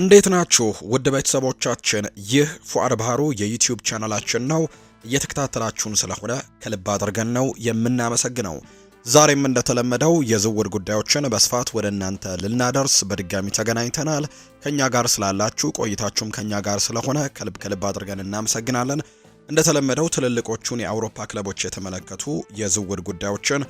እንዴት ናችሁ ውድ ቤተሰቦቻችን? ይህ ፉአድ ባህሩ የዩቲዩብ ቻናላችን ነው። እየተከታተላችሁን ስለሆነ ከልብ አድርገን ነው የምናመሰግነው። ዛሬም እንደተለመደው የዝውውር ጉዳዮችን በስፋት ወደ እናንተ ልናደርስ በድጋሚ ተገናኝተናል። ከኛ ጋር ስላላችሁ ቆይታችሁም ከኛ ጋር ስለሆነ ከልብ አድርገን እናመሰግናለን። እንደተለመደው ትልልቆቹን የአውሮፓ ክለቦች የተመለከቱ የዝውውር ጉዳዮችን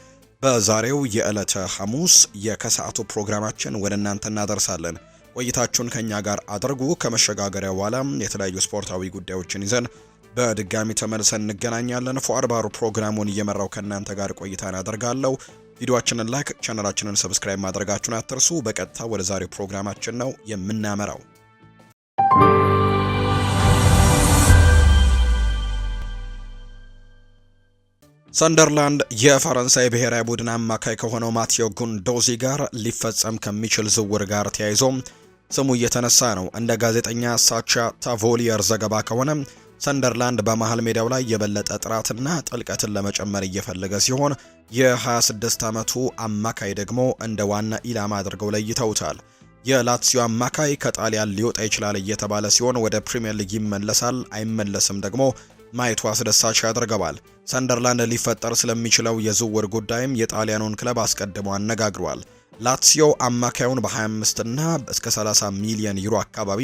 በዛሬው የዕለተ ሐሙስ የከሰዓቱ ፕሮግራማችን ወደ እናንተ እናደርሳለን። ቆይታችሁን ከኛ ጋር አድርጉ። ከመሸጋገሪያ በኋላ የተለያዩ ስፖርታዊ ጉዳዮችን ይዘን በድጋሚ ተመልሰን እንገናኛለን። ፉአድ ባህሩ ፕሮግራሙን እየመራው ከእናንተ ጋር ቆይታን አደርጋለሁ። ቪዲዮአችንን ላይክ፣ ቻናላችንን ሰብስክራይብ ማድረጋችሁን አትርሱ። በቀጥታ ወደ ዛሬው ፕሮግራማችን ነው የምናመራው። ሰንደርላንድ የፈረንሳይ ብሔራዊ ቡድን አማካይ ከሆነው ማቴዮ ጉንዶዚ ጋር ሊፈጸም ከሚችል ዝውውር ጋር ተያይዞ ስሙ እየተነሳ ነው። እንደ ጋዜጠኛ ሳቻ ታቮሊየር ዘገባ ከሆነ ሰንደርላንድ በመሃል ሜዳው ላይ የበለጠ ጥራትና ጥልቀትን ለመጨመር እየፈለገ ሲሆን የ26 ዓመቱ አማካይ ደግሞ እንደ ዋና ኢላማ አድርገው ለይተውታል። የላትሲዮ አማካይ ከጣሊያን ሊወጣ ይችላል እየተባለ ሲሆን ወደ ፕሪሚየር ሊግ ይመለሳል አይመለስም ደግሞ ማየቱ አስደሳች ያደርገዋል። ሰንደርላንድ ሊፈጠር ስለሚችለው የዝውውር ጉዳይም የጣሊያኑን ክለብ አስቀድሞ አነጋግሯል። ላትሲዮ አማካዩን በ25 እና እስከ 30 ሚሊዮን ዩሮ አካባቢ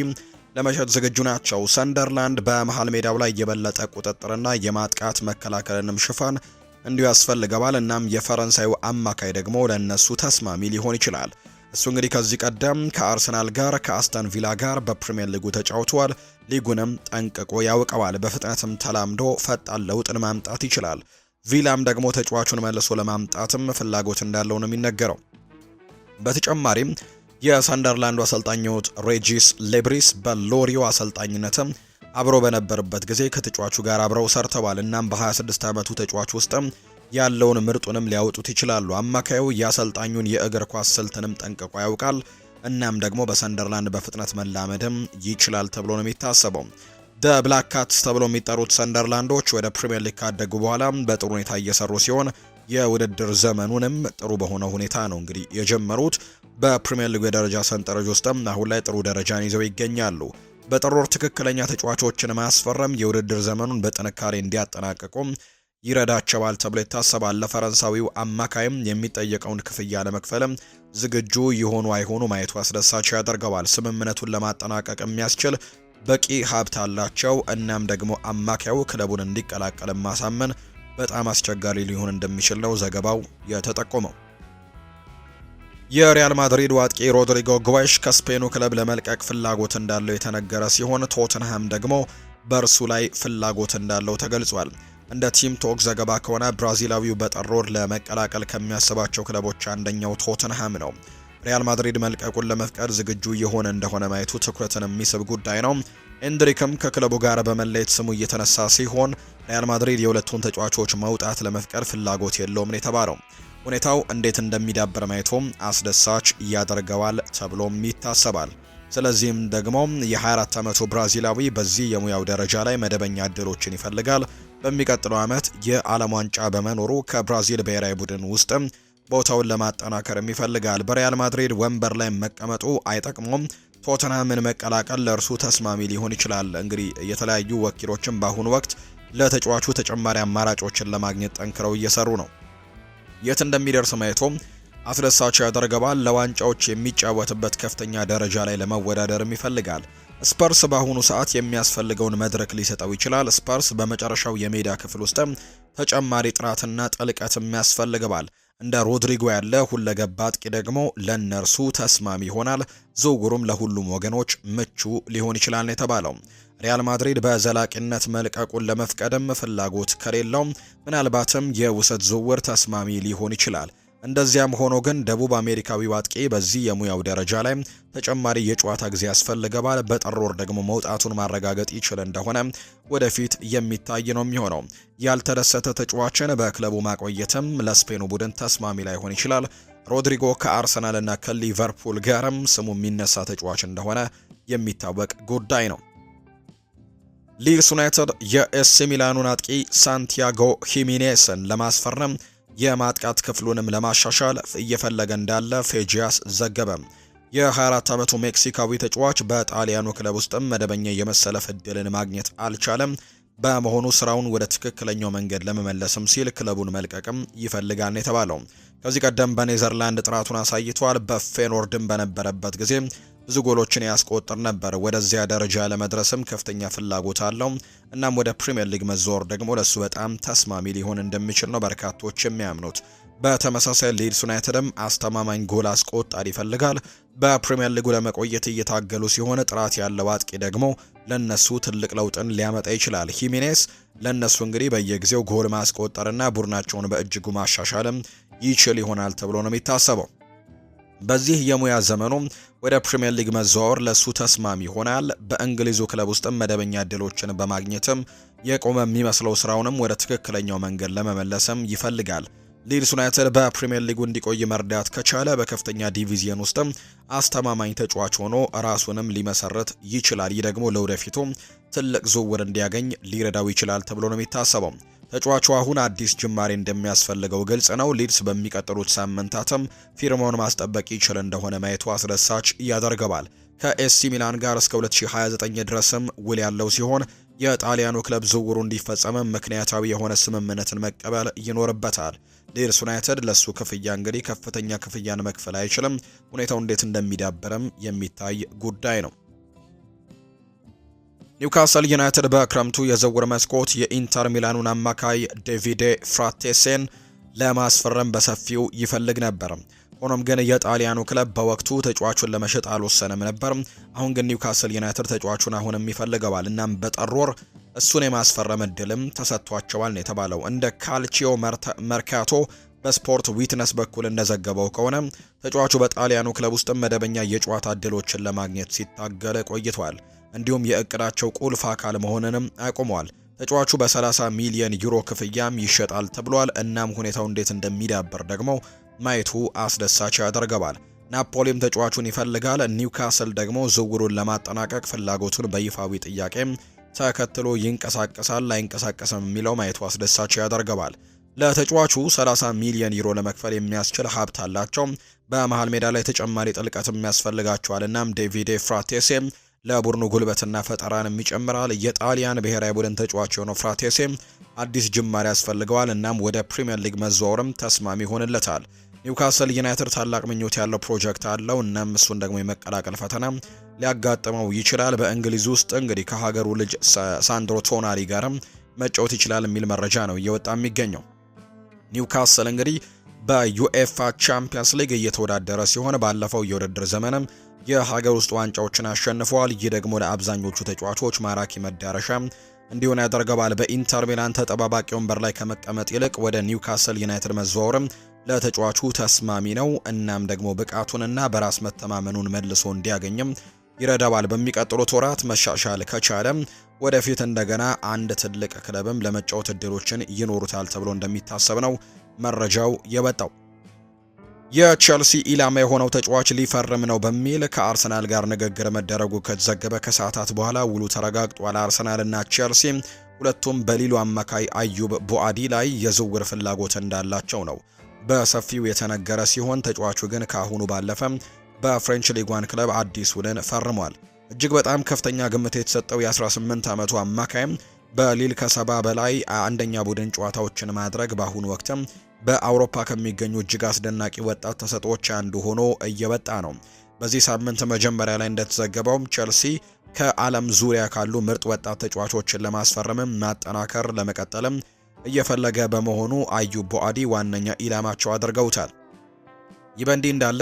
ለመሸጥ ዝግጁ ናቸው። ሰንደርላንድ በመሃል ሜዳው ላይ የበለጠ ቁጥጥርና የማጥቃት መከላከልንም ሽፋን እንዲሁ ያስፈልገዋል። እናም የፈረንሳዩ አማካይ ደግሞ ለነሱ ተስማሚ ሊሆን ይችላል። እሱ እንግዲህ ከዚህ ቀደም ከአርሰናል ጋር ከአስተን ቪላ ጋር በፕሪሚየር ሊጉ ተጫውቷል። ሊጉንም ጠንቅቆ ያውቀዋል። በፍጥነትም ተላምዶ ፈጣን ለውጥን ማምጣት ይችላል። ቪላም ደግሞ ተጫዋቹን መልሶ ለማምጣትም ፍላጎት እንዳለው ነው የሚነገረው። በተጨማሪም የሰንደርላንዱ አሰልጣኞች ሬጂስ ሌብሪስ በሎሪዮ አሰልጣኝነትም አብሮ በነበረበት ጊዜ ከተጫዋቹ ጋር አብረው ሰርተዋል። እናም በ26 ዓመቱ ተጫዋች ውስጥም ያለውን ምርጡንም ሊያወጡት ይችላሉ። አማካዩ የአሰልጣኙን የእግር ኳስ ስልትንም ጠንቅቆ ያውቃል። እናም ደግሞ በሰንደርላንድ በፍጥነት መላመድም ይችላል ተብሎ ነው የሚታሰበው። ደ ብላክ ካትስ ተብሎ የሚጠሩት ሰንደርላንዶች ወደ ፕሪሚየር ሊግ ካደጉ በኋላ በጥሩ ሁኔታ እየሰሩ ሲሆን የውድድር ዘመኑንም ጥሩ በሆነ ሁኔታ ነው እንግዲህ የጀመሩት። በፕሪሚየር ሊግ የደረጃ ሰንጠረዥ ውስጥም አሁን ላይ ጥሩ ደረጃን ይዘው ይገኛሉ። በጥር ወር ትክክለኛ ተጫዋቾችን ማስፈረም የውድድር ዘመኑን በጥንካሬ እንዲያጠናቅቁም ይረዳቸዋል ተብሎ ይታሰባል። ለፈረንሳዊው አማካይም የሚጠየቀውን ክፍያ ለመክፈልም ዝግጁ ይሆኑ አይሆኑ ማየቱ አስደሳች ያደርገዋል። ስምምነቱን ለማጠናቀቅ የሚያስችል በቂ ሀብት አላቸው። እናም ደግሞ አማካዩ ክለቡን እንዲቀላቀል ማሳመን በጣም አስቸጋሪ ሊሆን እንደሚችል ነው ዘገባው የተጠቆመው። የሪያል ማድሪድ አጥቂ ሮድሪጎ ጉዋይሽ ከስፔኑ ክለብ ለመልቀቅ ፍላጎት እንዳለው የተነገረ ሲሆን ቶተንሃም ደግሞ በእርሱ ላይ ፍላጎት እንዳለው ተገልጿል። እንደ ቲም ቶክ ዘገባ ከሆነ ብራዚላዊው በጥር ወር ለመቀላቀል ከሚያስባቸው ክለቦች አንደኛው ቶተንሃም ነው። ሪያል ማድሪድ መልቀቁን ለመፍቀድ ዝግጁ የሆነ እንደሆነ ማየቱ ትኩረትን የሚስብ ጉዳይ ነው። ኤንድሪክም ከክለቡ ጋር በመለየት ስሙ እየተነሳ ሲሆን ሪያል ማድሪድ የሁለቱን ተጫዋቾች መውጣት ለመፍቀድ ፍላጎት የለውም ነው የተባለው። ሁኔታው እንዴት እንደሚዳበር ማየቱም አስደሳች ያደርገዋል ተብሎም ይታሰባል። ስለዚህም ደግሞ የ24 ዓመቱ ብራዚላዊ በዚህ የሙያው ደረጃ ላይ መደበኛ እድሎችን ይፈልጋል። በሚቀጥለው ዓመት የዓለም ዋንጫ በመኖሩ ከብራዚል ብሔራዊ ቡድን ውስጥም ቦታውን ለማጠናከርም ይፈልጋል። በሪያል ማድሪድ ወንበር ላይ መቀመጡ አይጠቅሙም። ቶተንሃምን መቀላቀል ለእርሱ ተስማሚ ሊሆን ይችላል። እንግዲህ የተለያዩ ወኪሎችም በአሁኑ ወቅት ለተጫዋቹ ተጨማሪ አማራጮችን ለማግኘት ጠንክረው እየሰሩ ነው። የት እንደሚደርስ ማየቱም አስደሳች ያደርገዋል። ለዋንጫዎች የሚጫወትበት ከፍተኛ ደረጃ ላይ ለመወዳደርም ይፈልጋል። ስፐርስ በአሁኑ ሰዓት የሚያስፈልገውን መድረክ ሊሰጠው ይችላል። ስፐርስ በመጨረሻው የሜዳ ክፍል ውስጥም ተጨማሪ ጥራትና ጥልቀትም ያስፈልገዋል። እንደ ሮድሪጎ ያለ ሁለገብ አጥቂ ደግሞ ለነርሱ ተስማሚ ይሆናል። ዝውውሩም ለሁሉም ወገኖች ምቹ ሊሆን ይችላል የተባለው። ሪያል ማድሪድ በዘላቂነት መልቀቁን ለመፍቀድም ፍላጎት ከሌለው ምናልባትም የውሰት ዝውውር ተስማሚ ሊሆን ይችላል። እንደዚያም ሆኖ ግን ደቡብ አሜሪካዊው አጥቂ በዚህ የሙያው ደረጃ ላይ ተጨማሪ የጨዋታ ጊዜ ያስፈልገዋል። በጥር ወር ደግሞ መውጣቱን ማረጋገጥ ይችል እንደሆነ ወደፊት የሚታይ ነው የሚሆነው። ያልተደሰተ ተጫዋችን በክለቡ ማቆየትም ለስፔኑ ቡድን ተስማሚ ላይሆን ይችላል። ሮድሪጎ ከአርሰናል እና ከሊቨርፑል ጋርም ስሙ የሚነሳ ተጫዋች እንደሆነ የሚታወቅ ጉዳይ ነው። ሊድስ ዩናይትድ የኤሲ ሚላኑን አጥቂ ሳንቲያጎ ሂሚኔስን ለማስፈረም የማጥቃት ክፍሉንም ለማሻሻል እየፈለገ እንዳለ ፌጂያስ ዘገበ። የ24 ዓመቱ ሜክሲካዊ ተጫዋች በጣሊያኑ ክለብ ውስጥም መደበኛ የመሰለፍ እድልን ማግኘት አልቻለም። በመሆኑ ስራውን ወደ ትክክለኛው መንገድ ለመመለስም ሲል ክለቡን መልቀቅም ይፈልጋል ነው የተባለው። ከዚህ ቀደም በኔዘርላንድ ጥራቱን አሳይቷል። በፌኖርድን በነበረበት ጊዜ ብዙ ጎሎችን ያስቆጥር ነበር። ወደዚያ ደረጃ ለመድረስም ከፍተኛ ፍላጎት አለው። እናም ወደ ፕሪሚየር ሊግ መዘወር ደግሞ ለሱ በጣም ተስማሚ ሊሆን እንደሚችል ነው በርካቶች የሚያምኑት። በተመሳሳይ ሊድስ ዩናይትድም አስተማማኝ ጎል አስቆጣሪ ይፈልጋል። በፕሪሚየር ሊጉ ለመቆየት እየታገሉ ሲሆን ጥራት ያለው አጥቂ ደግሞ ለነሱ ትልቅ ለውጥን ሊያመጣ ይችላል። ሂሜኔስ ለነሱ እንግዲህ በየጊዜው ጎል ማስቆጠርና ቡድናቸውን በእጅጉ ማሻሻልም ይችል ይሆናል ተብሎ ነው የሚታሰበው። በዚህ የሙያ ዘመኑ ወደ ፕሪሚየር ሊግ መዘዋወር ለሱ ተስማሚ ይሆናል። በእንግሊዙ ክለብ ውስጥም መደበኛ እድሎችን በማግኘትም የቆመ የሚመስለው ስራውንም ወደ ትክክለኛው መንገድ ለመመለስም ይፈልጋል። ሊድስ ዩናይትድ በፕሪሚየር ሊጉ እንዲቆይ መርዳት ከቻለ በከፍተኛ ዲቪዚየን ውስጥም አስተማማኝ ተጫዋች ሆኖ ራሱንም ሊመሰረት ይችላል። ይህ ደግሞ ለወደፊቱ ትልቅ ዝውውር እንዲያገኝ ሊረዳው ይችላል ተብሎ ነው የሚታሰበው። ተጫዋቹ አሁን አዲስ ጅማሬ እንደሚያስፈልገው ግልጽ ነው። ሊድስ በሚቀጥሉት ሳምንታትም ፊርማውን ማስጠበቅ ይችል እንደሆነ ማየቱ አስደሳች ያደርገዋል። ከኤሲ ሚላን ጋር እስከ 2029 ድረስም ውል ያለው ሲሆን የጣሊያኑ ክለብ ዝውውሩ እንዲፈጸምም ምክንያታዊ የሆነ ስምምነትን መቀበል ይኖርበታል። ሊድስ ዩናይትድ ለሱ ክፍያ እንግዲህ ከፍተኛ ክፍያን መክፈል አይችልም። ሁኔታው እንዴት እንደሚዳበርም የሚታይ ጉዳይ ነው። ኒውካስል ዩናይትድ በክረምቱ የዝውውር መስኮት የኢንተር ሚላኑን አማካይ ዴቪዴ ፍራቴሴን ለማስፈረም በሰፊው ይፈልግ ነበር። ሆኖም ግን የጣሊያኑ ክለብ በወቅቱ ተጫዋቹን ለመሸጥ አልወሰነም ነበር። አሁን ግን ኒውካስል ዩናይትድ ተጫዋቹን አሁንም ይፈልገዋል። እናም በጥር ወር እሱን የማስፈረም እድልም ተሰጥቷቸዋል ነው የተባለው። እንደ ካልቺዮ መርካቶ በስፖርት ዊትነስ በኩል እንደዘገበው ከሆነ ተጫዋቹ በጣሊያኑ ክለብ ውስጥም መደበኛ የጨዋታ እድሎችን ለማግኘት ሲታገል ቆይቷል። እንዲሁም የእቅዳቸው ቁልፍ አካል መሆንንም አቁሟል። ተጫዋቹ በ30 ሚሊዮን ዩሮ ክፍያም ይሸጣል ተብሏል። እናም ሁኔታው እንዴት እንደሚዳብር ደግሞ ማየቱ አስደሳች ያደርገዋል። ናፖሊም ተጫዋቹን ይፈልጋል። ኒውካስል ደግሞ ዝውውሩን ለማጠናቀቅ ፍላጎቱን በይፋዊ ጥያቄም ተከትሎ ይንቀሳቀሳል አይንቀሳቀስም የሚለው ማየቱ አስደሳች ያደርገዋል። ለተጫዋቹ 30 ሚሊዮን ዩሮ ለመክፈል የሚያስችል ሀብት አላቸው። በመሃል ሜዳ ላይ ተጨማሪ ጥልቀትም ያስፈልጋቸዋል። እናም ዴቪዴ ፍራቴሴ ለቡድኑ ጉልበትና ፈጠራንም ይጨምራል። የጣሊያን ብሔራዊ ቡድን ተጫዋች የሆነው ፍራቴሴ አዲስ ጅማሬ ያስፈልገዋል። እናም ወደ ፕሪሚየር ሊግ መዘዋወርም ተስማሚ ይሆንለታል። ኒውካስል ዩናይትድ ታላቅ ምኞት ያለው ፕሮጀክት አለው። እናም እሱን ደግሞ የመቀላቀል ፈተና ሊያጋጥመው ይችላል። በእንግሊዝ ውስጥ እንግዲህ ከሀገሩ ልጅ ሳንድሮ ቶናሊ ጋርም መጫወት ይችላል የሚል መረጃ ነው እየወጣ የሚገኘው። ኒውካስል እንግዲህ በዩኤፋ ቻምፒየንስ ሊግ እየተወዳደረ ሲሆን ባለፈው የውድድር ዘመንም የሀገር ውስጥ ዋንጫዎችን አሸንፈዋል። ይህ ደግሞ ለአብዛኞቹ ተጫዋቾች ማራኪ መዳረሻ እንዲሆን ያደርገዋል። በኢንተር ሚላን ተጠባባቂ ወንበር ላይ ከመቀመጥ ይልቅ ወደ ኒውካስል ዩናይትድ መዘዋወርም ለተጫዋቹ ተስማሚ ነው። እናም ደግሞ ብቃቱንና በራስ መተማመኑን መልሶ እንዲያገኝም ይረዳዋል። በሚቀጥሉት ወራት መሻሻል ከቻለ ወደፊት እንደገና አንድ ትልቅ ክለብም ለመጫወት እድሎችን ይኖሩታል ተብሎ እንደሚታሰብ ነው መረጃው የወጣው። የቼልሲ ኢላማ የሆነው ተጫዋች ሊፈርም ነው በሚል ከአርሰናል ጋር ንግግር መደረጉ ከተዘገበ ከሰዓታት በኋላ ውሉ ተረጋግጧል። አርሰናልና ቼልሲ ሁለቱም በሊሉ አማካይ አዩብ ቦአዲ ላይ የዝውውር ፍላጎት እንዳላቸው ነው በሰፊው የተነገረ ሲሆን ተጫዋቹ ግን ከአሁኑ ባለፈ በፍሬንች ሊግ 1 ክለብ አዲስ ውልን ፈርሟል። እጅግ በጣም ከፍተኛ ግምት የተሰጠው የ18 ዓመቱ አማካይም በሊል ከ70 በላይ አንደኛ ቡድን ጨዋታዎችን ማድረግ በአሁኑ ወቅትም በአውሮፓ ከሚገኙ እጅግ አስደናቂ ወጣት ተሰጥኦዎች አንዱ ሆኖ እየወጣ ነው። በዚህ ሳምንት መጀመሪያ ላይ እንደተዘገበው ቼልሲ ከዓለም ዙሪያ ካሉ ምርጥ ወጣት ተጫዋቾችን ለማስፈረምም ማጠናከር ለመቀጠልም እየፈለገ በመሆኑ አዩብ ቦአዲ ዋነኛ ኢላማቸው አድርገውታል። ይህ በእንዲህ እንዳለ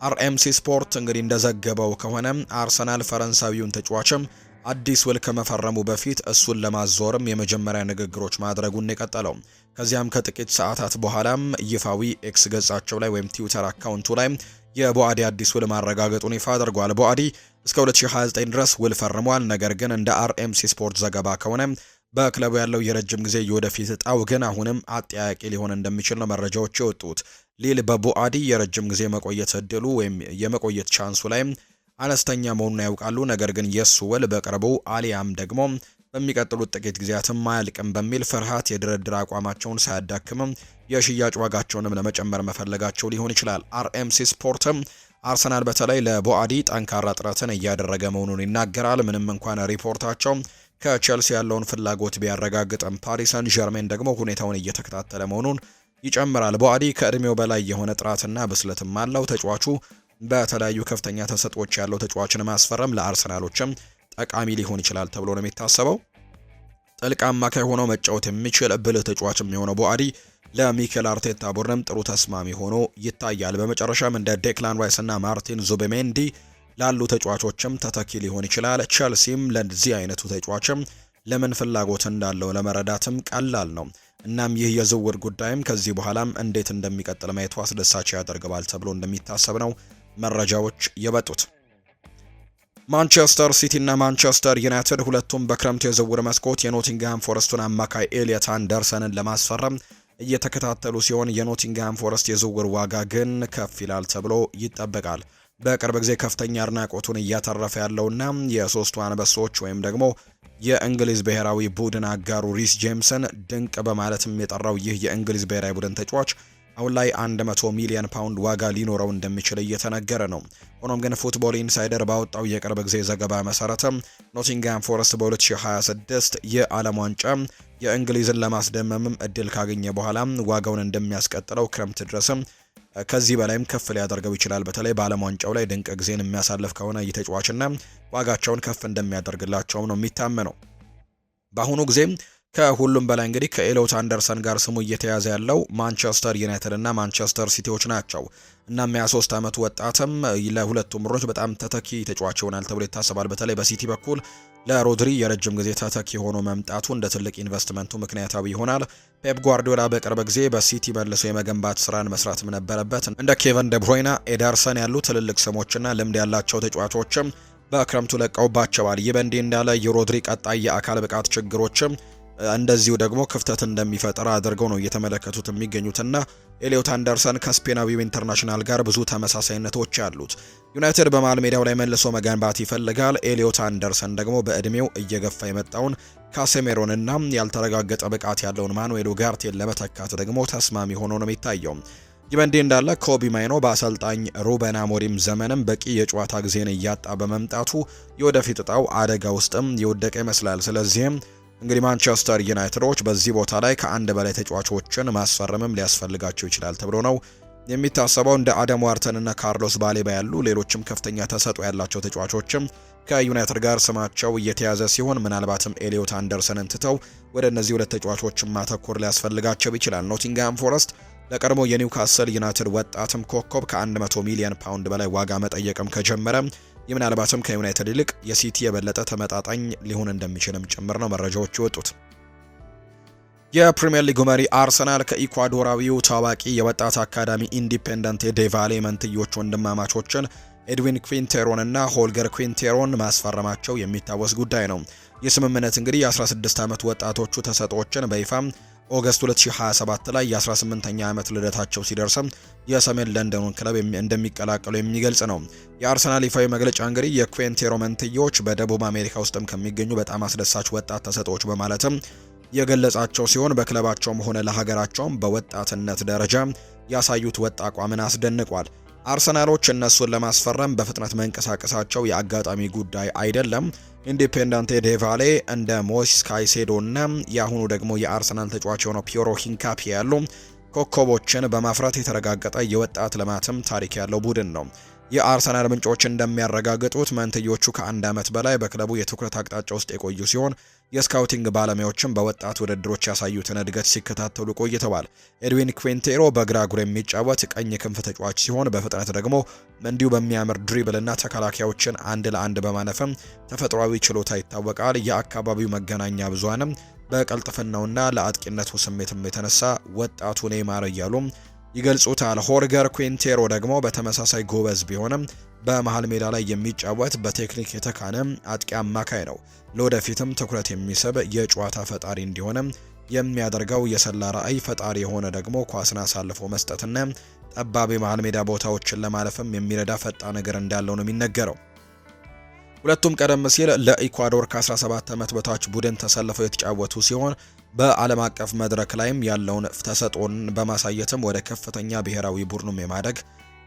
አርኤምሲ ስፖርት እንግዲህ እንደዘገበው ከሆነ አርሰናል ፈረንሳዊውን ተጫዋችም አዲስ ውል ከመፈረሙ በፊት እሱን ለማዞርም የመጀመሪያ ንግግሮች ማድረጉን የቀጠለው። ከዚያም ከጥቂት ሰዓታት በኋላም ይፋዊ ኤክስ ገጻቸው ላይ ወይም ትዊተር አካውንቱ ላይ የቦአዲ አዲስ ውል ማረጋገጡን ይፋ አድርጓል። ቦአዲ እስከ 2029 ድረስ ውል ፈርሟል። ነገር ግን እንደ አርኤምሲ ስፖርት ዘገባ ከሆነ በክለቡ ያለው የረጅም ጊዜ የወደፊት እጣው ግን አሁንም አጠያቂ ሊሆን እንደሚችል ነው መረጃዎች የወጡት። ሊል በቦአዲ የረጅም ጊዜ መቆየት እድሉ ወይም የመቆየት ቻንሱ ላይ አነስተኛ መሆኑን ያውቃሉ። ነገር ግን የሱ ውል በቅርቡ አሊያም ደግሞ በሚቀጥሉት ጥቂት ጊዜያትም አያልቅም በሚል ፍርሃት የድርድር አቋማቸውን ሳያዳክምም የሽያጭ ዋጋቸውንም ለመጨመር መፈለጋቸው ሊሆን ይችላል። አርኤምሲ ስፖርትም አርሰናል በተለይ ለቦአዲ ጠንካራ ጥረትን እያደረገ መሆኑን ይናገራል። ምንም እንኳን ሪፖርታቸው ከቼልሲ ያለውን ፍላጎት ቢያረጋግጥም ፓሪስ ሰን ዠርሜን ደግሞ ሁኔታውን እየተከታተለ መሆኑን ይጨምራል። ቦአዲ ከእድሜው በላይ የሆነ ጥራትና ብስለትም አለው። ተጫዋቹ በተለያዩ ከፍተኛ ተሰጥኦች ያለው ተጫዋችን ማስፈረም ለአርሰናሎችም ጠቃሚ ሊሆን ይችላል ተብሎ ነው የሚታሰበው። ጥልቅ አማካይ ሆኖ መጫወት የሚችል ብልህ ተጫዋችም የሆነው ቦአዲ ለሚኬል አርቴታ ቡድንም ጥሩ ተስማሚ ሆኖ ይታያል። በመጨረሻም እንደ ዴክላን ራይስ እና ማርቲን ዙቤሜንዲ ላሉ ተጫዋቾችም ተተኪ ሊሆን ይችላል። ቼልሲም ለዚህ አይነቱ ተጫዋችም ለምን ፍላጎት እንዳለው ለመረዳትም ቀላል ነው። እናም ይህ የዝውውር ጉዳይም ከዚህ በኋላም እንዴት እንደሚቀጥል ማየቱ አስደሳች ያደርገዋል ተብሎ እንደሚታሰብ ነው መረጃዎች የበጡት። ማንቸስተር ሲቲ እና ማንቸስተር ዩናይትድ ሁለቱም በክረምቱ የዝውውር መስኮት የኖቲንግሃም ፎረስቱን አማካይ ኤሊየት አንደርሰንን ለማስፈረም እየተከታተሉ ሲሆን የኖቲንግሃም ፎረስት የዝውውር ዋጋ ግን ከፍ ይላል ተብሎ ይጠበቃል። በቅርብ ጊዜ ከፍተኛ አድናቆቱን እያተረፈ ያለውና የሶስቱ አንበሶች ወይም ደግሞ የእንግሊዝ ብሔራዊ ቡድን አጋሩ ሪስ ጄምስን ድንቅ በማለትም የጠራው ይህ የእንግሊዝ ብሔራዊ ቡድን ተጫዋች አሁን ላይ 100 ሚሊዮን ፓውንድ ዋጋ ሊኖረው እንደሚችል እየተነገረ ነው። ሆኖም ግን ፉትቦል ኢንሳይደር ባወጣው የቅርብ ጊዜ ዘገባ መሰረትም ኖቲንግሃም ፎረስት በ2026 የዓለም ዋንጫ የእንግሊዝን ለማስደመምም እድል ካገኘ በኋላ ዋጋውን እንደሚያስቀጥለው ክረምት ድረስም ከዚህ በላይም ከፍ ሊያደርገው ይችላል። በተለይ በዓለም ዋንጫው ላይ ድንቅ ጊዜን የሚያሳልፍ ከሆነ እየተጫዋችና ዋጋቸውን ከፍ እንደሚያደርግላቸውም ነው የሚታመነው። በአሁኑ ጊዜ ከሁሉም በላይ እንግዲህ ከኤሎት አንደርሰን ጋር ስሙ እየተያዘ ያለው ማንቸስተር ዩናይትድ እና ማንቸስተር ሲቲዎች ናቸው። እናም የ23 ዓመቱ ወጣትም ለሁለቱም ምሮች በጣም ተተኪ ተጫዋች ይሆናል ተብሎ ይታሰባል። በተለይ በሲቲ በኩል ለሮድሪ የረጅም ጊዜ ተተኪ ሆኖ መምጣቱ እንደ ትልቅ ኢንቨስትመንቱ ምክንያታዊ ይሆናል። ፔፕ ጓርዲዮላ በቅርብ ጊዜ በሲቲ መልሶ የመገንባት ስራን መስራትም ነበረበት። እንደ ኬቨን ደብሮይና፣ ኤደርሰን ያሉ ትልልቅ ስሞችና ልምድ ያላቸው ተጫዋቾችም በክረምቱ ለቀውባቸዋል። ይህ በእንዲህ እንዳለ የሮድሪ ቀጣይ የአካል ብቃት ችግሮችም እንደዚሁ ደግሞ ክፍተት እንደሚፈጠር አድርገው ነው እየተመለከቱት የሚገኙትና ኤሊዮት አንደርሰን ከስፔናዊው ኢንተርናሽናል ጋር ብዙ ተመሳሳይነቶች አሉት። ዩናይትድ በመሃል ሜዳው ላይ መልሶ መገንባት ይፈልጋል። ኤሊዮት አንደርሰን ደግሞ በእድሜው እየገፋ የመጣውን ካሴሜሮንና ያልተረጋገጠ ብቃት ያለውን ማኑኤል ኡጋርቴን ለመተካት ደግሞ ተስማሚ ሆኖ ነው የሚታየው። ይህ በእንዲህ እንዳለ ኮቢ ማይኖ በአሰልጣኝ ሩበን አሞሪም ዘመንም በቂ የጨዋታ ጊዜን እያጣ በመምጣቱ የወደፊት እጣው አደጋ ውስጥም የወደቀ ይመስላል። ስለዚህም እንግዲህ ማንቸስተር ዩናይትዶች በዚህ ቦታ ላይ ከአንድ በላይ ተጫዋቾችን ማስፈረምም ሊያስፈልጋቸው ይችላል ተብሎ ነው የሚታሰበው። እንደ አደም ዋርተን እና ካርሎስ ባሌባ ያሉ ሌሎችም ከፍተኛ ተሰጥኦ ያላቸው ተጫዋቾችም ከዩናይትድ ጋር ስማቸው እየተያዘ ሲሆን ምናልባትም ኤሊዮት አንደርሰንን ትተው ወደ እነዚህ ሁለት ተጫዋቾችን ማተኮር ሊያስፈልጋቸው ይችላል። ኖቲንግሃም ፎረስት ለቀድሞ የኒውካስል ዩናይትድ ወጣትም ኮከብ ከ100 ሚሊዮን ፓውንድ በላይ ዋጋ መጠየቅም ከጀመረ ምናልባትም ከዩናይትድ ይልቅ የሲቲ የበለጠ ተመጣጣኝ ሊሆን እንደሚችልም ጭምር ነው መረጃዎች የወጡት። የፕሪሚየር ሊጉ መሪ አርሰናል ከኢኳዶራዊው ታዋቂ የወጣት አካዳሚ ኢንዲፔንደንት ዴቫሌ መንትዮች ወንድማማቾችን ኤድዊን ኩዊንቴሮን እና ሆልገር ኩዊንቴሮን ማስፈረማቸው የሚታወስ ጉዳይ ነው። የስምምነት እንግዲህ የ16 ዓመት ወጣቶቹ ተሰጥኦችን በይፋ ኦገስት 2027 ላይ የ18ኛ ዓመት ልደታቸው ሲደርስም የሰሜን ለንደኑን ክለብ እንደሚቀላቀሉ የሚገልጽ ነው። የአርሰናል ይፋዊ መግለጫ እንግዲህ የኩዌንቴሮ መንትዮች በደቡብ አሜሪካ ውስጥም ከሚገኙ በጣም አስደሳች ወጣት ተሰጥኦች በማለትም የገለጻቸው ሲሆን በክለባቸውም ሆነ ለሀገራቸውም በወጣትነት ደረጃ ያሳዩት ወጥ አቋምን አስደንቋል። አርሰናሎች እነሱን ለማስፈረም በፍጥነት መንቀሳቀሳቸው የአጋጣሚ ጉዳይ አይደለም። ኢንዲፔንዳንቴ ዴቫሌ እንደ ሞይስ ካይሴዶ እና የአሁኑ ደግሞ የአርሰናል ተጫዋች የሆነው ፒዮሮ ሂንካፒ ያሉ ኮከቦችን በማፍራት የተረጋገጠ የወጣት ልማትም ታሪክ ያለው ቡድን ነው። የአርሰናል ምንጮች እንደሚያረጋግጡት መንትዮቹ ከአንድ ዓመት በላይ በክለቡ የትኩረት አቅጣጫ ውስጥ የቆዩ ሲሆን የስካውቲንግ ባለሙያዎችም በወጣት ውድድሮች ያሳዩትን እድገት ሲከታተሉ ቆይተዋል። ኤድዊን ኩዌንቴሮ በግራ እግሩ የሚጫወት ቀኝ ክንፍ ተጫዋች ሲሆን በፍጥነት ደግሞ እንዲሁ በሚያምር ድሪብልና ተከላካዮችን አንድ ለአንድ በማለፍም ተፈጥሯዊ ችሎታ ይታወቃል። የአካባቢው መገናኛ ብዙሃንም በቀልጥፍናውና ለአጥቂነቱ ስሜትም የተነሳ ወጣቱ ኔይማር እያሉ ይገልጹታል። ሆልገር ኩዊንቴሮ ደግሞ በተመሳሳይ ጎበዝ ቢሆንም በመሃል ሜዳ ላይ የሚጫወት በቴክኒክ የተካነ አጥቂ አማካይ ነው። ለወደፊትም ትኩረት የሚስብ የጨዋታ ፈጣሪ እንዲሆንም የሚያደርገው የሰላ ራዕይ ፈጣሪ የሆነ ደግሞ ኳስን አሳልፎ መስጠትና ጠባብ የመሃል ሜዳ ቦታዎችን ለማለፍም የሚረዳ ፈጣን እግር እንዳለው ነው የሚነገረው። ሁለቱም ቀደም ሲል ለኢኳዶር ከ17 ዓመት በታች ቡድን ተሰልፈው የተጫወቱ ሲሆን በዓለም አቀፍ መድረክ ላይም ያለውን ተሰጥኦን በማሳየትም ወደ ከፍተኛ ብሔራዊ ቡድኑም የማደግ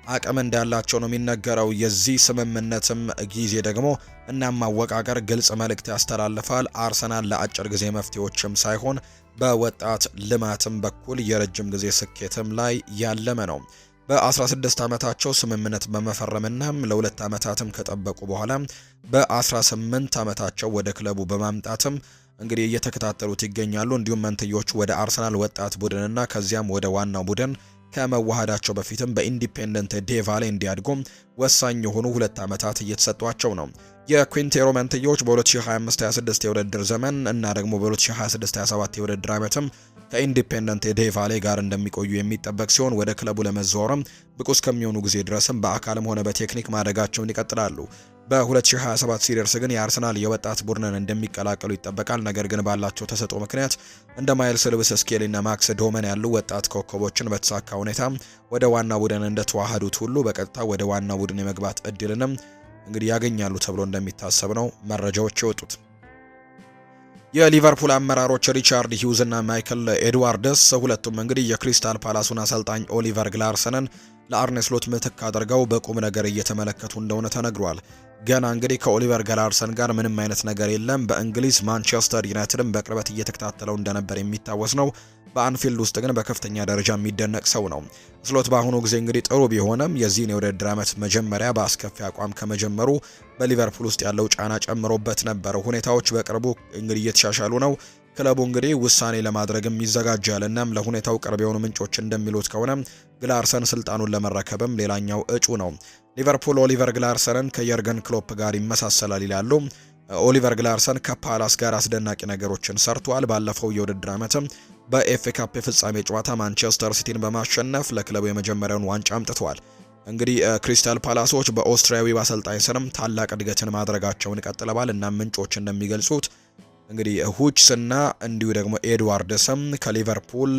አቅም እንዳላቸው ነው የሚነገረው። የዚህ ስምምነትም ጊዜ ደግሞ እናም ማወቃቀር ግልጽ መልእክት ያስተላልፋል። አርሰናል ለአጭር ጊዜ መፍትሄዎችም ሳይሆን በወጣት ልማትም በኩል የረጅም ጊዜ ስኬትም ላይ ያለመ ነው። በ16 ዓመታቸው ስምምነት በመፈረምና ለ2 ዓመታትም ከጠበቁ በኋላ በ18 ዓመታቸው ወደ ክለቡ በማምጣትም እንግዲህ እየተከታተሉት ይገኛሉ። እንዲሁም መንትዮቹ ወደ አርሰናል ወጣት ቡድንና ከዚያም ወደ ዋናው ቡድን ከመዋሃዳቸው በፊትም በኢንዲፔንደንት ዴቫሌ እንዲያድጉ ወሳኝ የሆኑ 2 ዓመታት እየተሰጧቸው ነው። የኩዊንቴሮ መንትዮች በ2025-26 የውድድር ዘመን እና ደግሞ በ2026-27 የውድድር ዓመትም ከኢንዲፔንደንት ዴቫሌ ጋር እንደሚቆዩ የሚጠበቅ ሲሆን ወደ ክለቡ ለመዛወርም ብቁ እስከሚሆኑ ጊዜ ድረስም በአካልም ሆነ በቴክኒክ ማደጋቸውን ይቀጥላሉ። በ2027 ሲደርስ ግን የአርሰናል የወጣት ቡድንን እንደሚቀላቀሉ ይጠበቃል። ነገር ግን ባላቸው ተሰጥኦ ምክንያት እንደ ማይልስ ሉዊስ ስኬሊ እና ማክስ ዶመን ያሉ ወጣት ኮከቦችን በተሳካ ሁኔታ ወደ ዋና ቡድን እንደተዋሃዱት ሁሉ በቀጥታ ወደ ዋና ቡድን የመግባት እድልንም እንግዲህ ያገኛሉ ተብሎ እንደሚታሰብ ነው መረጃዎች የወጡት። የሊቨርፑል አመራሮች ሪቻርድ ሂውዝ እና ማይክል ኤድዋርድስ ሁለቱም እንግዲህ የክሪስታል ፓላሱን አሰልጣኝ ኦሊቨር ግላርሰንን ለአርኔ ስሎት ምትክ አድርገው በቁም ነገር እየተመለከቱ እንደሆነ ተነግሯል። ገና እንግዲህ ከኦሊቨር ግላርሰን ጋር ምንም አይነት ነገር የለም። በእንግሊዝ ማንቸስተር ዩናይትድም በቅርበት እየተከታተለው እንደነበር የሚታወስ ነው። በአንፊልድ ውስጥ ግን በከፍተኛ ደረጃ የሚደነቅ ሰው ነው። ስሎት በአሁኑ ጊዜ እንግዲህ ጥሩ ቢሆንም የዚህን የውድድር ዓመት መጀመሪያ በአስከፊ አቋም ከመጀመሩ በሊቨርፑል ውስጥ ያለው ጫና ጨምሮበት ነበር። ሁኔታዎች በቅርቡ እንግዲህ እየተሻሻሉ ነው። ክለቡ እንግዲህ ውሳኔ ለማድረግም ይዘጋጃል። እናም ለሁኔታው ቅርብ የሆኑ ምንጮች እንደሚሉት ከሆነ ግላርሰን ስልጣኑን ለመረከብም ሌላኛው እጩ ነው። ሊቨርፑል ኦሊቨር ግላርሰንን ከየርገን ክሎፕ ጋር ይመሳሰላል ይላሉ። ኦሊቨር ግላርሰን ከፓላስ ጋር አስደናቂ ነገሮችን ሰርቷል። ባለፈው የውድድር ዓመትም በኤፍኤ ካፕ የፍጻሜ ጨዋታ ማንቸስተር ሲቲን በማሸነፍ ለክለቡ የመጀመሪያውን ዋንጫ አምጥቷል። እንግዲህ ክሪስታል ፓላሶች በኦስትሪያዊ አሰልጣኝ ስርም ታላቅ እድገትን ማድረጋቸውን ቀጥለዋል እና ምንጮች እንደሚገልጹት እንግዲህ ሁችስ እና እንዲሁ ደግሞ ኤድዋርድስም ከሊቨርፑል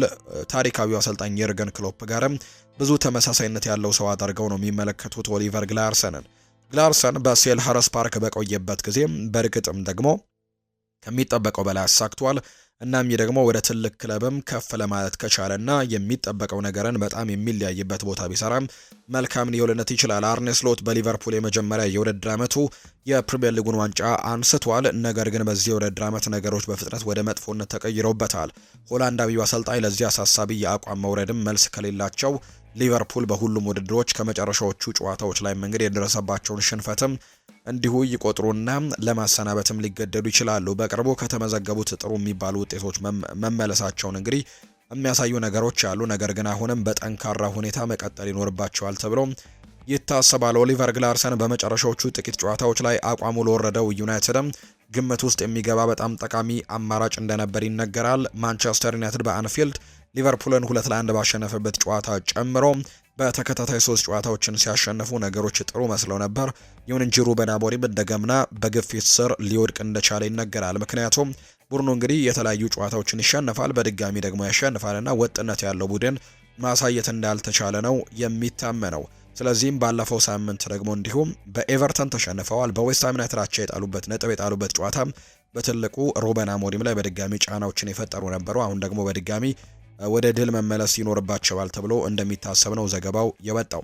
ታሪካዊው አሰልጣኝ የርገን ክሎፕ ጋርም ብዙ ተመሳሳይነት ያለው ሰው አድርገው ነው የሚመለከቱት ኦሊቨር ግላርሰንን። ግላርሰን በሴልኸርስት ፓርክ በቆየበት ጊዜ በእርግጥም ደግሞ ከሚጠበቀው በላይ አሳክቷል። እናም ይህ ደግሞ ወደ ትልቅ ክለብም ከፍ ለማለት ከቻለና የሚጠበቀው ነገርን በጣም የሚለያይበት ቦታ ቢሰራም መልካም ሊሆንለት ይችላል። አርኔ ስሎት በሊቨርፑል የመጀመሪያ የውድድር ዓመቱ የፕሪሚየር ሊጉን ዋንጫ አንስቷል። ነገር ግን በዚህ የውድድር ዓመት ነገሮች በፍጥነት ወደ መጥፎነት ተቀይረውበታል። ሆላንዳዊው አሰልጣኝ ለዚህ አሳሳቢ የአቋም መውረድም መልስ ከሌላቸው ሊቨርፑል በሁሉም ውድድሮች ከመጨረሻዎቹ ጨዋታዎች ላይ መንገድ የደረሰባቸውን ሽንፈትም እንዲሁ ይቆጥሩና ለማሰናበትም ሊገደዱ ይችላሉ። በቅርቡ ከተመዘገቡት ጥሩ የሚባሉ ውጤቶች መመለሳቸውን እንግዲህ የሚያሳዩ ነገሮች አሉ። ነገር ግን አሁንም በጠንካራ ሁኔታ መቀጠል ይኖርባቸዋል ተብሎ ይታሰባል። ኦሊቨር ግላርሰን በመጨረሻዎቹ ጥቂት ጨዋታዎች ላይ አቋሙ ለወረደው ዩናይትድም ግምት ውስጥ የሚገባ በጣም ጠቃሚ አማራጭ እንደነበር ይነገራል። ማንቸስተር ዩናይትድ በአንፊልድ ሊቨርፑልን 2-1 ባሸነፈበት ጨዋታ ጨምሮ በተከታታይ 3 ጨዋታዎችን ሲያሸነፉ ነገሮች ጥሩ መስለው ነበር። ይሁን እንጂ ሩበን አሞሪም እንደገና በግፊት ስር ሊወድቅ እንደቻለ ይነገራል። ምክንያቱም ቡድኑ እንግዲህ የተለያዩ ጨዋታዎችን ይሸነፋል፣ በድጋሚ ደግሞ ያሸንፋልና ወጥነት ያለው ቡድን ማሳየት እንዳልተቻለ ነው የሚታመነው። ስለዚህም ባለፈው ሳምንት ደግሞ እንዲሁም በኤቨርተን ተሸንፈዋል። በዌስትሃም ዩናይትድ አቻ የጣሉበት ጨዋታም በትልቁ ሩበን አሞሪም ላይ በድጋሚ ጫናዎችን የፈጠሩ ነበሩ። አሁን ደግሞ በድጋሚ ወደ ድል መመለስ ይኖርባቸዋል ተብሎ እንደሚታሰብ ነው ዘገባው የወጣው።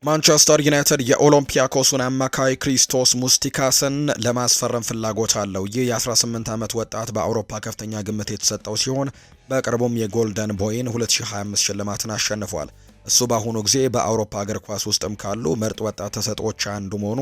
ማንቸስተር ዩናይትድ የኦሎምፒያኮሱን አማካይ ክሪስቶስ ሙስቲካስን ለማስፈረም ፍላጎት አለው። ይህ የ18 ዓመት ወጣት በአውሮፓ ከፍተኛ ግምት የተሰጠው ሲሆን በቅርቡም የጎልደን ቦይን 2025 ሽልማትን አሸንፏል። እሱ በአሁኑ ጊዜ በአውሮፓ እግር ኳስ ውስጥም ካሉ ምርጥ ወጣት ተሰጥኦዎች አንዱ መሆኑ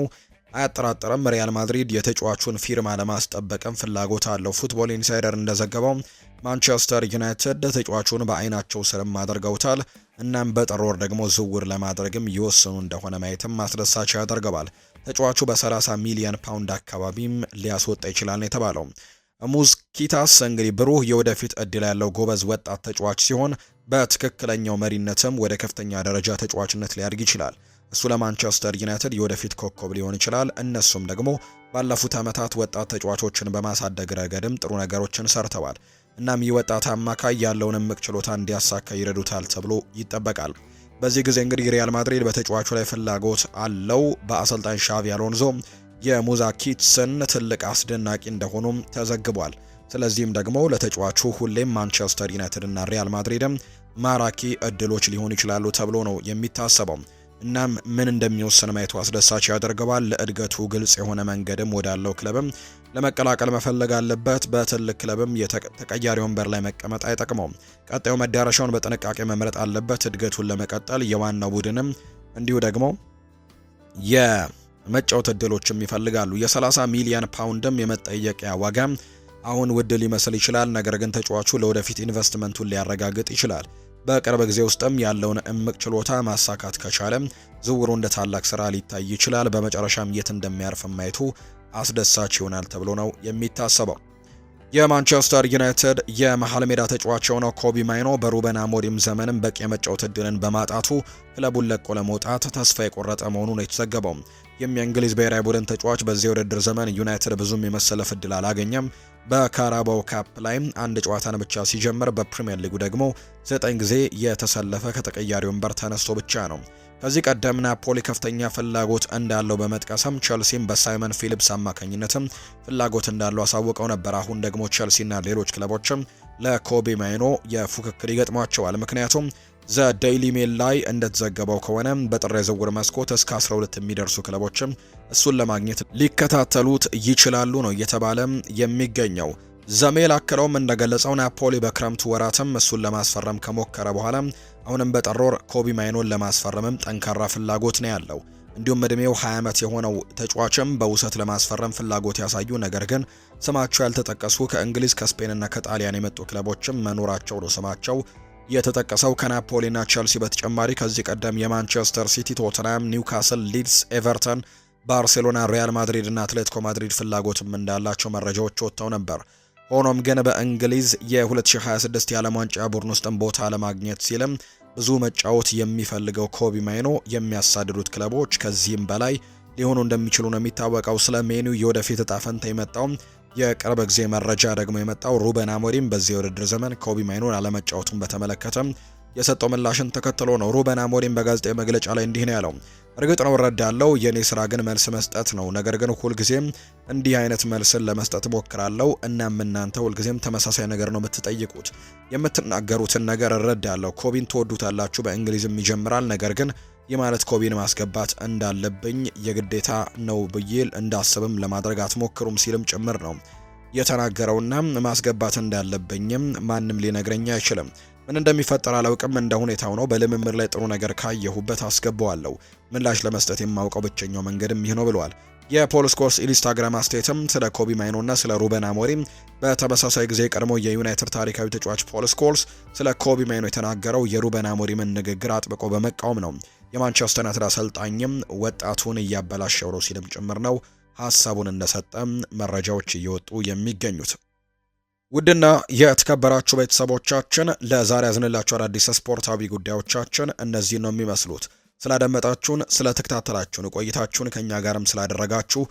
አያጠራጥርም። ሪያል ማድሪድ የተጫዋቹን ፊርማ ለማስጠበቅም ፍላጎት አለው። ፉትቦል ኢንሳይደር እንደዘገበው ማንቸስተር ዩናይትድ ተጫዋቹን በአይናቸው ስርም አድርገውታል። እናም በጥር ወር ደግሞ ዝውውር ለማድረግም ይወስኑ እንደሆነ ማየትም ማስደሳች ያደርገዋል። ተጫዋቹ በ30 ሚሊዮን ፓውንድ አካባቢም ሊያስወጣ ይችላል ነው የተባለው። ሙስኪታስ እንግዲህ ብሩህ የወደፊት እድል ያለው ጎበዝ ወጣት ተጫዋች ሲሆን በትክክለኛው መሪነትም ወደ ከፍተኛ ደረጃ ተጫዋችነት ሊያድግ ይችላል። እሱ ለማንቸስተር ዩናይትድ የወደፊት ኮከብ ሊሆን ይችላል። እነሱም ደግሞ ባለፉት ዓመታት ወጣት ተጫዋቾችን በማሳደግ ረገድም ጥሩ ነገሮችን ሰርተዋል። እናም ይህ ወጣት አማካይ ያለውን እምቅ ችሎታ እንዲያሳካ ይረዱታል ተብሎ ይጠበቃል። በዚህ ጊዜ እንግዲህ ሪያል ማድሪድ በተጫዋቹ ላይ ፍላጎት አለው። በአሰልጣኝ ሻቪ አሎንዞ የሙዛኪትስን ትልቅ አስደናቂ እንደሆኑም ተዘግቧል። ስለዚህም ደግሞ ለተጫዋቹ ሁሌም ማንቸስተር ዩናይትድ እና ሪያል ማድሪድም ማራኪ እድሎች ሊሆኑ ይችላሉ ተብሎ ነው የሚታሰበው። እናም ምን እንደሚወስን ማየቱ አስደሳች ያደርገዋል። ለእድገቱ ግልጽ የሆነ መንገድም ወዳለው ክለብም ለመቀላቀል መፈለግ አለበት። በትልቅ ክለብም የተቀያሪ ወንበር ላይ መቀመጥ አይጠቅመውም። ቀጣዩ መዳረሻውን በጥንቃቄ መምረጥ አለበት። እድገቱን ለመቀጠል የዋናው ቡድንም እንዲሁ ደግሞ የመጫወት እድሎችም ይፈልጋሉ። የ30 ሚሊዮን ፓውንድም የመጠየቂያ ዋጋ አሁን ውድ ሊመስል ይችላል። ነገር ግን ተጫዋቹ ለወደፊት ኢንቨስትመንቱን ሊያረጋግጥ ይችላል። በቅርብ ጊዜ ውስጥም ያለውን እምቅ ችሎታ ማሳካት ከቻለ ዝውውሩ እንደ ታላቅ ስራ ሊታይ ይችላል። በመጨረሻም የት እንደሚያርፍ ማየቱ አስደሳች ይሆናል ተብሎ ነው የሚታሰበው። የማንቸስተር ዩናይትድ የመሃል ሜዳ ተጫዋች የሆነው ኮቢ ማይኖ በሩበን አሞሪም ዘመንም በቂ የመጫወት እድልን በማጣቱ ክለቡን ለቆ ለመውጣት ተስፋ የቆረጠ መሆኑ ነው የተዘገበው። የእንግሊዝ ብሔራዊ ቡድን ተጫዋች በዚህ ውድድር ዘመን ዩናይትድ ብዙም የመሰለፍ እድል አላገኘም። በካራባው ካፕ ላይ አንድ ጨዋታን ብቻ ሲጀምር በፕሪሚየር ሊጉ ደግሞ 9 ጊዜ የተሰለፈ ከተቀያሪ ወንበር ተነስቶ ብቻ ነው። ከዚህ ቀደም ናፖሊ ከፍተኛ ፍላጎት እንዳለው በመጥቀስም ቸልሲም በሳይመን ፊሊፕስ አማካኝነትም ፍላጎት እንዳለው አሳውቀው ነበር። አሁን ደግሞ ቸልሲና ሌሎች ክለቦችም ለኮቢ ማይኖ የፉክክር ይገጥሟቸዋል። ምክንያቱም ዘ ዴይሊ ሜል ላይ እንደተዘገበው ከሆነ በጥር የዝውውር መስኮት እስከ 12 የሚደርሱ ክለቦችም እሱን ለማግኘት ሊከታተሉት ይችላሉ ነው እየተባለ የሚገኘው። ዘሜል አክለውም እንደገለጸው ናፖሊ በክረምቱ ወራትም እሱን ለማስፈረም ከሞከረ በኋላ አሁንም በጥር ወር ኮቢ ማይኖን ለማስፈረምም ጠንካራ ፍላጎት ነው ያለው። እንዲሁም እድሜው 20 ዓመት የሆነው ተጫዋችም በውሰት ለማስፈረም ፍላጎት ያሳዩ ነገር ግን ስማቸው ያልተጠቀሱ ከእንግሊዝ ከስፔንና ከጣሊያን የመጡ ክለቦችም መኖራቸው ነው ስማቸው የተጠቀሰው። ከናፖሊና ቸልሲ በተጨማሪ ከዚህ ቀደም የማንቸስተር ሲቲ፣ ቶተንሃም፣ ኒውካስል፣ ሊድስ፣ ኤቨርተን፣ ባርሴሎና፣ ሪያል ማድሪድ እና አትሌቲኮ ማድሪድ ፍላጎትም እንዳላቸው መረጃዎች ወጥተው ነበር። ሆኖም ግን በእንግሊዝ የ2026 የዓለም ዋንጫ ቡድን ውስጥም ቦታ ለማግኘት ሲልም ብዙ መጫወት የሚፈልገው ኮቢ ማይኖ የሚያሳድዱት ክለቦች ከዚህም በላይ ሊሆኑ እንደሚችሉ ነው የሚታወቀው። ስለ ሜኑ የወደፊት እጣ ፈንታ የመጣው የቅርብ ጊዜ መረጃ ደግሞ የመጣው ሩበን አሞሪም በዚህ የውድድር ዘመን ኮቢ ማይኖን አለመጫወቱን በተመለከተ የሰጠው ምላሽን ተከትሎ ነው። ሩበን አሞሪም በጋዜጣዊ መግለጫ ላይ እንዲህ ነው ያለው። እርግጥ ነው እረዳለሁ፣ የኔ ስራ ግን መልስ መስጠት ነው። ነገር ግን ሁልጊዜም እንዲህ አይነት መልስን ለመስጠት እሞክራለሁ። እናም እናንተ ሁልጊዜም ተመሳሳይ ነገር ነው የምትጠይቁት። የምትናገሩትን ነገር እረዳለሁ። ኮቢን ትወዱታላችሁ፣ በእንግሊዝም ይጀምራል። ነገር ግን ይህ ማለት ኮቢን ማስገባት እንዳለብኝ የግዴታ ነው ብዬ እንዳስብም ለማድረግ አትሞክሩም ሲልም ጭምር ነው የተናገረውና ማስገባት እንዳለብኝም ማንም ሊነግረኝ አይችልም። ምን እንደሚፈጠር አላውቅም፣ እንደ ሁኔታው ነው። በልምምድ ላይ ጥሩ ነገር ካየሁበት አስገባዋለሁ። ምላሽ ለመስጠት የማውቀው ብቸኛው መንገድም ይህ ነው ብለዋል። የፖል ስኮልስ ኢንስታግራም አስተያየትም ስለ ኮቢ ማይኖና ስለ ሩበን አሞሪም በተመሳሳይ ጊዜ ቀድሞ የዩናይትድ ታሪካዊ ተጫዋች ፖል ስኮልስ ስለ ኮቢ ማይኖ የተናገረው የሩበን አሞሪምን ንግግር አጥብቆ በመቃወም ነው። የማንቸስተር ዩናይትድ አሰልጣኝም ወጣቱን እያበላሸው ነው ሲልም ጭምር ነው ሀሳቡን እንደሰጠም መረጃዎች እየወጡ የሚገኙት። ውድና የተከበራችሁ ቤተሰቦቻችን ለዛሬ ያዝንላችሁ አዳዲስ ስፖርታዊ ጉዳዮቻችን እነዚህ ነው የሚመስሉት። ስላደመጣችሁን፣ ስለተከታተላችሁን፣ ቆይታችሁን ከኛ ጋርም ስላደረጋችሁ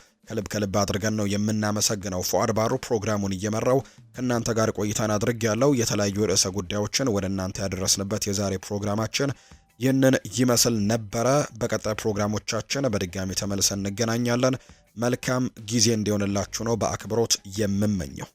ከልብ አድርገን ነው የምናመሰግነው። ፉአድ ባሩ ፕሮግራሙን እየመራው ከእናንተ ጋር ቆይታን አድርግ ያለው የተለያዩ ርዕሰ ጉዳዮችን ወደ እናንተ ያደረስንበት የዛሬ ፕሮግራማችን ይህንን ይመስል ነበረ። በቀጣይ ፕሮግራሞቻችን በድጋሚ ተመልሰን እንገናኛለን። መልካም ጊዜ እንዲሆንላችሁ ነው በአክብሮት የምመኘው።